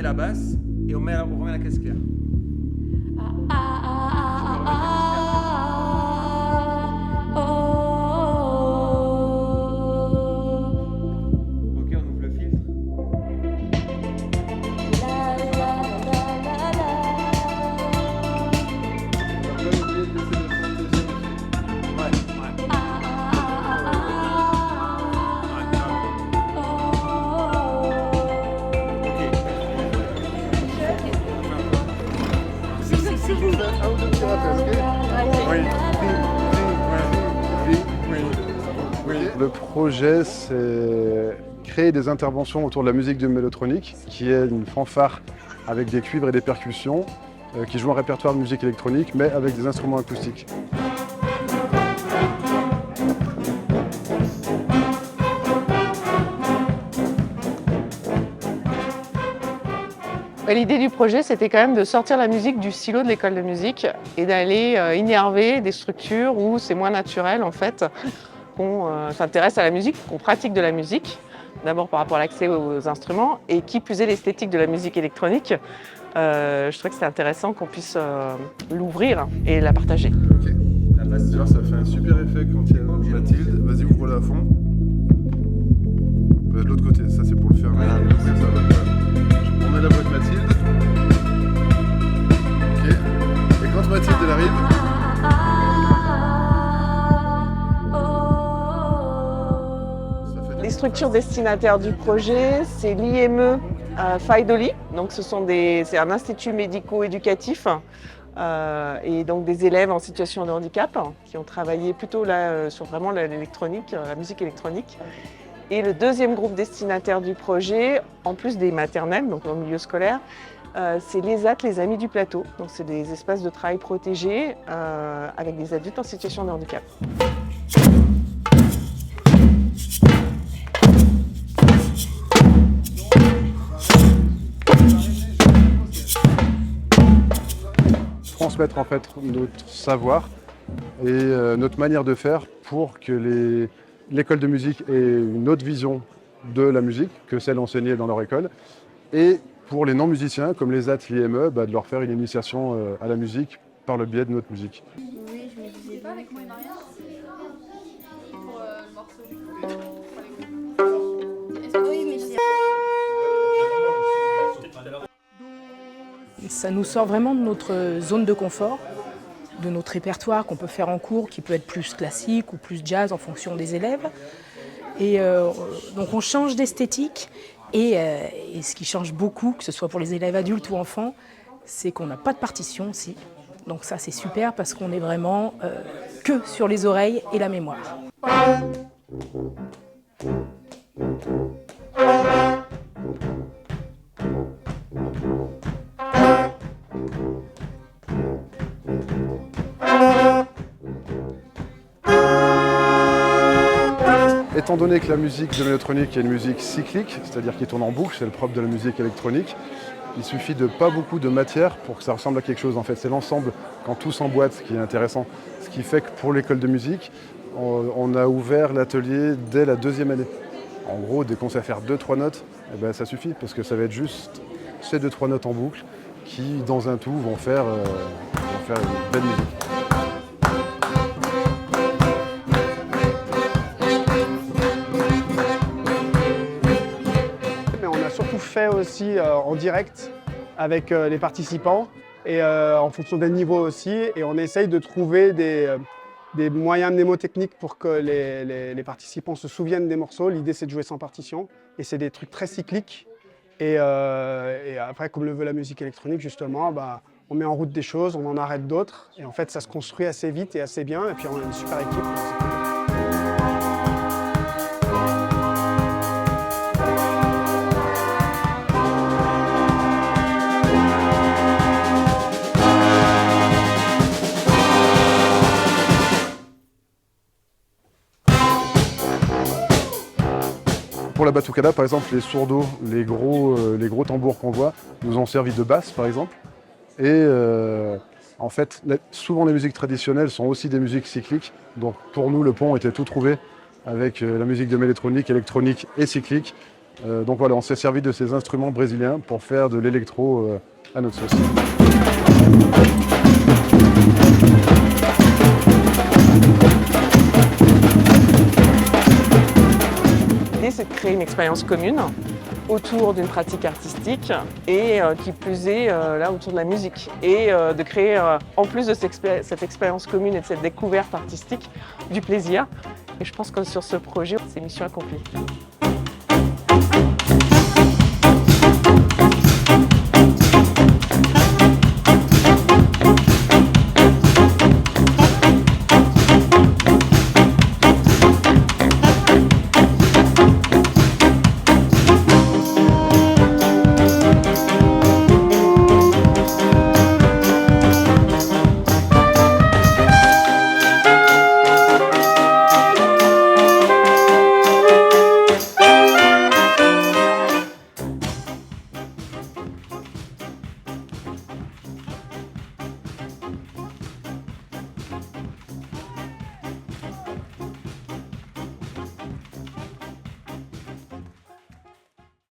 remet la basse et on remet la caisse claire. Ok, on ouvre le filtre. Le projet, c'est créer des interventions autour de la musique de Mélotronique, qui est une fanfare avec des cuivres et des percussions, qui joue un répertoire de musique électronique, mais avec des instruments acoustiques. L'idée du projet, c'était quand même de sortir la musique du silo de l'école de musique et d'aller innerver des structures où c'est moins naturel en fait, qu'on s'intéresse à la musique, qu'on pratique de la musique, d'abord par rapport à l'accès aux instruments et qui plus est l'esthétique de la musique électronique. Je trouvais que c'était intéressant qu'on puisse l'ouvrir et la partager. Ok. D'ailleurs, ça fait un super effet quand il y a Mathilde. Vas-y, ouvre-la à fond. De l'autre côté, ça c'est pour le fermer. Et l'ouvrir, ça va. On met la voix de Mathilde. Ok. Et quand Mathilde elle arrive, Les structures destinataires du projet, c'est l'IME Faidoli. Donc c'est un institut médico-éducatif et donc des élèves en situation de handicap qui ont travaillé plutôt là sur vraiment l'électronique, la musique électronique. Et le deuxième groupe destinataire du projet, en plus des maternelles, donc au milieu scolaire, c'est l'ESAT, les Amis du Plateau. Donc c'est des espaces de travail protégés avec des adultes en situation de handicap. transmettre en fait notre savoir et notre manière de faire pour que l'école de musique ait une autre vision de la musique que celle enseignée dans leur école. Et pour les non-musiciens, comme les AT, l'IME, de leur faire une initiation à la musique par le biais de notre musique. Oui, je me disais pas avec moi une arrière pour le morceau. Oui, mais ça nous sort vraiment de notre zone de confort, de notre répertoire qu'on peut faire en cours, qui peut être plus classique ou plus jazz en fonction des élèves. Et donc on change d'esthétique et ce qui change beaucoup, que ce soit pour les élèves adultes ou enfants, c'est qu'on n'a pas de partition aussi. Donc ça c'est super parce qu'on est vraiment que sur les oreilles et la mémoire. Étant donné que la musique de Mélotronique est une musique cyclique, c'est-à-dire qui tourne en boucle, c'est le propre de la musique électronique, il suffit de pas beaucoup de matière pour que ça ressemble à quelque chose. En fait, c'est l'ensemble, quand tout s'emboîte, qui est intéressant. Ce qui fait que pour l'école de musique, on a ouvert l'atelier dès la 2e année. En gros, dès qu'on sait faire 2-3 notes, ça suffit, parce que ça va être juste ces 2-3 notes en boucle qui, dans un tout, vont faire une belle musique. Fait aussi en direct avec les participants et en fonction des niveaux aussi, et on essaye de trouver des moyens mnémotechniques pour que les participants se souviennent des morceaux. L'idée c'est de jouer sans partition et c'est des trucs très cycliques et après, comme le veut la musique électronique justement, on met en route des choses, on en arrête d'autres et en fait ça se construit assez vite et assez bien et puis on a une super équipe. Pour la batucada, par exemple, les sourdos, les gros tambours qu'on voit, nous ont servi de basse, par exemple. Et en fait, souvent les musiques traditionnelles sont aussi des musiques cycliques. Donc pour nous, le pont était tout trouvé avec la musique de Mélotronique, électronique et cyclique. Donc voilà, on s'est servi de ces instruments brésiliens pour faire de l'électro à notre sauce. L'idée, c'est de créer une expérience commune autour d'une pratique artistique et qui plus est là autour de la musique et de créer en plus de cette expérience commune et de cette découverte artistique du plaisir. Et je pense que sur ce projet, c'est mission accomplie.